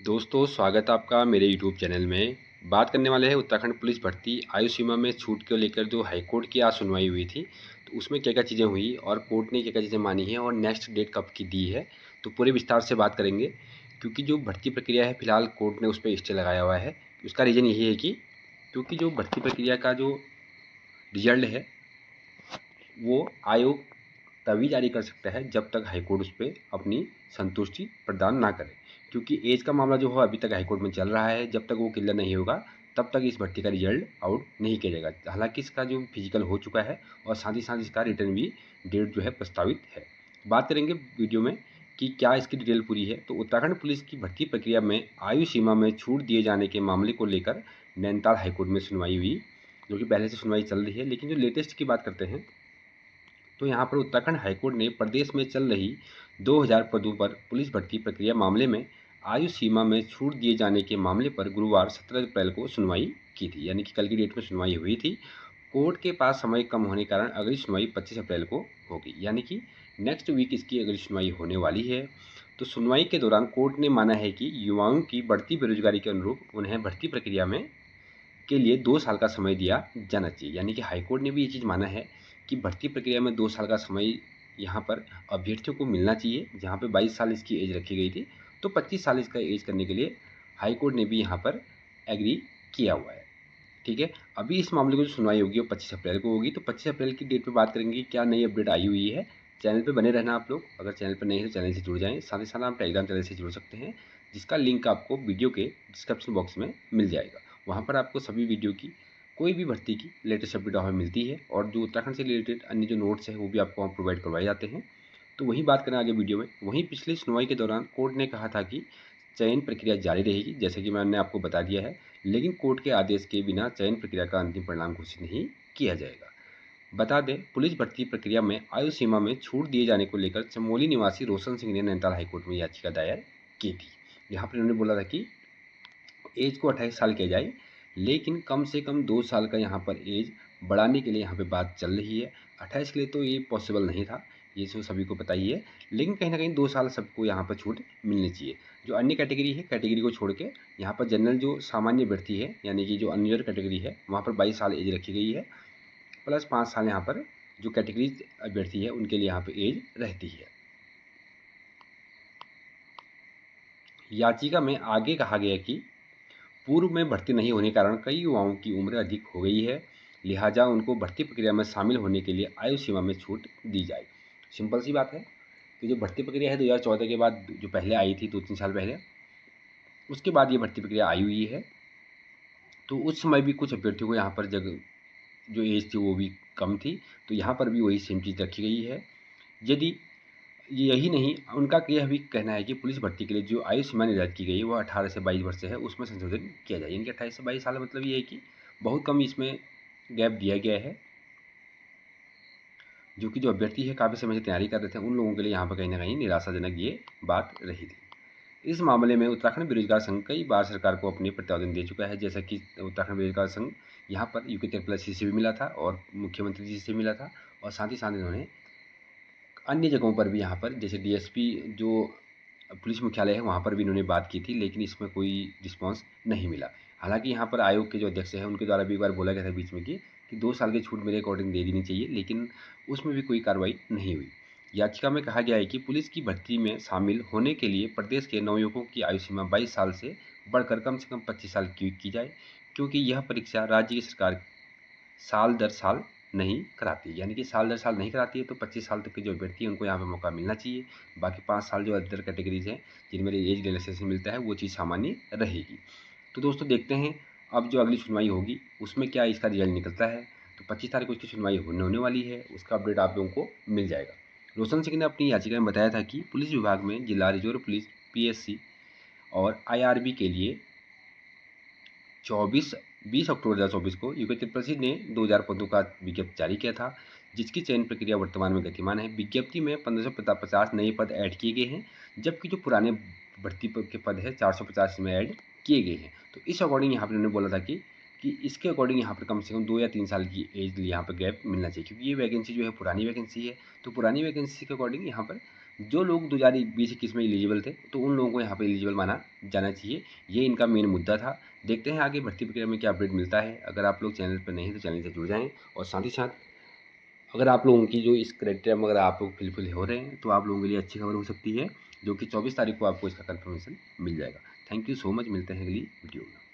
दोस्तों, स्वागत है आपका मेरे यूट्यूब चैनल में। बात करने वाले हैं उत्तराखंड पुलिस भर्ती आयु सीमा में छूट को लेकर जो हाईकोर्ट की आज सुनवाई हुई थी, तो उसमें क्या क्या चीज़ें हुई और कोर्ट ने क्या क्या चीज़ें मानी हैं और नेक्स्ट डेट कब की दी है, तो पूरे विस्तार से बात करेंगे। क्योंकि जो भर्ती प्रक्रिया है फिलहाल कोर्ट ने उस पर स्टे लगाया हुआ है। उसका रीज़न यही है कि क्योंकि जो भर्ती प्रक्रिया का जो रिजल्ट है वो आयोग तभी जारी कर सकता है जब तक हाईकोर्ट उस पर अपनी संतुष्टि प्रदान ना करे। क्योंकि एज का मामला जो है अभी तक हाईकोर्ट में चल रहा है, जब तक वो क्लियर नहीं होगा तब तक इस भर्ती का रिजल्ट आउट नहीं किया जाएगा। हालांकि इसका जो फिजिकल हो चुका है और साथ ही साथ इसका रिटर्न भी डेट जो है प्रस्तावित है। बात करेंगे वीडियो में कि क्या इसकी डिटेल पूरी है। तो उत्तराखंड पुलिस की भर्ती प्रक्रिया में आयु सीमा में छूट दिए जाने के मामले को लेकर नैनीताल हाईकोर्ट में सुनवाई हुई, जो कि पहले से सुनवाई चल रही है। लेकिन जो लेटेस्ट की बात करते हैं तो यहाँ पर उत्तराखंड हाईकोर्ट ने प्रदेश में चल रही 2000 पदों पर पुलिस भर्ती प्रक्रिया मामले में आयु सीमा में छूट दिए जाने के मामले पर गुरुवार 17 अप्रैल को सुनवाई की थी, यानी कि कल की डेट में सुनवाई हुई थी। कोर्ट के पास समय कम होने के कारण अगली सुनवाई 25 अप्रैल को होगी, यानी कि नेक्स्ट वीक इसकी अगली सुनवाई होने वाली है। तो सुनवाई के दौरान कोर्ट ने माना है कि युवाओं की बढ़ती बेरोजगारी के अनुरूप उन्हें भर्ती प्रक्रिया में के लिए 2 साल का समय दिया जाना चाहिए। यानी कि हाईकोर्ट ने भी ये चीज़ माना है कि भर्ती प्रक्रिया में 2 साल का समय यहाँ पर अभ्यर्थियों को मिलना चाहिए। जहाँ पे 22 साल इसकी एज रखी गई थी, तो 25 साल इसका एज करने के लिए हाईकोर्ट ने भी यहाँ पर एग्री किया हुआ है। ठीक है, अभी इस मामले को जो सुनवाई होगी वो 25 अप्रैल को होगी। तो 25 अप्रैल की डेट पे बात करेंगे क्या नई अपडेट आई हुई है। चैनल पे बने रहना आप लोग, अगर चैनल पर नहीं है तो चैनल से जुड़ जाएँ। साथ ही साथ आप टेलीग्राम चैनल से जुड़ सकते हैं, जिसका लिंक आपको वीडियो के डिस्क्रिप्शन बॉक्स में मिल जाएगा। वहाँ पर आपको सभी वीडियो की कोई भी भर्ती की लेटेस्ट अपडेट वहाँ मिलती है, और जो उत्तराखंड से रिलेटेड अन्य जो नोट्स हैं वो भी आपको वहाँ प्रोवाइड करवाए जाते हैं। तो वही बात करें आगे वीडियो में। वहीं पिछली सुनवाई के दौरान कोर्ट ने कहा था कि चयन प्रक्रिया जारी रहेगी, जैसे कि मैंने आपको बता दिया है। लेकिन कोर्ट के आदेश के बिना चयन प्रक्रिया का अंतिम परिणाम घोषित नहीं किया जाएगा। बता दें, पुलिस भर्ती प्रक्रिया में आयु सीमा में छूट दिए जाने को लेकर चमोली निवासी रोशन सिंह ने नैनीताल हाईकोर्ट में याचिका दायर की थी। यहाँ पर उन्होंने बोला था कि एज को 28 साल किया जाए, लेकिन कम से कम 2 साल का यहाँ पर एज बढ़ाने के लिए यहाँ पे बात चल रही है। 28 के लिए तो ये पॉसिबल नहीं था, ये तो सभी को पता ही है। लेकिन कहीं ना कहीं 2 साल सबको यहाँ पर छूट मिलनी चाहिए। जो अन्य कैटेगरी है, कैटेगरी को छोड़ के यहाँ पर जनरल जो सामान्य व्यक्ति है, यानी कि जो अनरिजर्व कैटेगरी है, वहाँ पर 22 साल एज रखी गई है, प्लस 5 साल यहाँ पर जो कैटेगरी अभ्यर्थी है उनके लिए यहाँ पर एज रहती है। याचिका में आगे कहा गया कि पूर्व में भर्ती नहीं होने के कारण कई युवाओं की उम्र अधिक हो गई है, लिहाजा उनको भर्ती प्रक्रिया में शामिल होने के लिए आयु सीमा में छूट दी जाए। सिंपल सी बात है कि जो भर्ती प्रक्रिया है 2014 के बाद जो पहले आई थी 2-3 साल पहले, उसके बाद ये भर्ती प्रक्रिया आई हुई है। तो उस समय भी कुछ अभ्यर्थियों को यहाँ पर जो एज थी वो भी कम थी, तो यहाँ पर भी वही सेम चीज़ रखी गई है। यदि यही नहीं, उनका यह भी कहना है कि पुलिस भर्ती के लिए जो आयु सीमा निर्धारित की गई है वो 18 से 22 वर्ष से है, उसमें संशोधन किया जाए। यानी कि 28 से 22 साल मतलब ये है कि बहुत कम इसमें गैप दिया गया है, जो कि जो अभ्यर्थी है काफ़ी समय से तैयारी कर रहे थे उन लोगों के लिए यहाँ पर कहीं ना कहीं निराशाजनक ये बात रही थी। इस मामले में उत्तराखंड बेरोजगार संघ कई बार सरकार को अपने प्रतिवेदन दे चुका है। जैसा कि उत्तराखंड बेरोजगार संघ यहाँ पर यूके त्रिपल से भी मिला था और मुख्यमंत्री जी से मिला था, और साथ ही साथ इन्होंने अन्य जगहों पर भी यहाँ पर जैसे डीएसपी जो पुलिस मुख्यालय है वहाँ पर भी इन्होंने बात की थी, लेकिन इसमें कोई रिस्पॉन्स नहीं मिला। हालांकि यहाँ पर आयोग के जो अध्यक्ष हैं उनके द्वारा भी एक बार बोला गया था बीच में कि 2 साल की छूट मेरे अकॉर्डिंग दे देनी चाहिए, लेकिन उसमें भी कोई कार्रवाई नहीं हुई। याचिका में कहा गया है कि पुलिस की भर्ती में शामिल होने के लिए प्रदेश के नवयुवकों की आयु सीमा 22 साल से बढ़कर कम से कम 25 साल की जाए, क्योंकि यह परीक्षा राज्य की सरकार साल दर साल नहीं कराती है। यानी कि साल दर साल नहीं कराती है, तो 25 साल तक के जो अभ्यर्थी हैं उनको यहाँ पे मौका मिलना चाहिए। बाकी 5 साल जो अदर कैटेगरीज हैं जिनमें एज रिलैक्सेशन मिलता है वो चीज़ सामान्य रहेगी। तो दोस्तों देखते हैं अब जो अगली सुनवाई होगी उसमें क्या इसका रिजल्ट निकलता है। तो 25 तारीख को इसकी सुनवाई होने वाली है, उसका अपडेट आप लोगों को मिल जाएगा। रोशन सिंह ने अपनी याचिका में बताया था कि पुलिस विभाग में जिला रिजर्व पुलिस पीएससी और आईआरबी के लिए 20 अक्टूबर 2024 को यूके त्रिपल ने 2000 पदों का विज्ञप्ति जारी किया था, जिसकी चयन प्रक्रिया वर्तमान में गतिमान है। विज्ञप्ति में 1550 नए पद ऐड किए गए हैं, जबकि जो पुराने भर्ती के पद है 450 में ऐड किए गए हैं। तो इस अकॉर्डिंग यहाँ पर उन्होंने बोला था कि इसके अकॉर्डिंग यहाँ पर कम से कम 2 या 3 साल की एज यहाँ पर गैप मिलना चाहिए, क्योंकि ये वैकेंसी जो है पुरानी वैकेंसी है। तो पुरानी वैकेंसी के अकॉर्डिंग यहाँ पर जो लोग 2020-21 में एलिजिबल थे तो उन लोगों को यहाँ पे एलिजिबल माना जाना चाहिए। ये इनका मेन मुद्दा था। देखते हैं आगे भर्ती प्रक्रिया में क्या अपडेट मिलता है। अगर आप लोग चैनल पर नहीं हैं तो चैनल से जुड़ जाएँ, और साथ ही साथ अगर आप लोगों की जो इस क्राइटेरिया में अगर आप लोग फिलफिल हो रहे हैं तो आप लोगों के लिए अच्छी खबर हो सकती है, जो कि 24 तारीख को आपको इसका कन्फर्मेशन मिल जाएगा। थैंक यू सो मच, मिलते हैं अगली वीडियो में।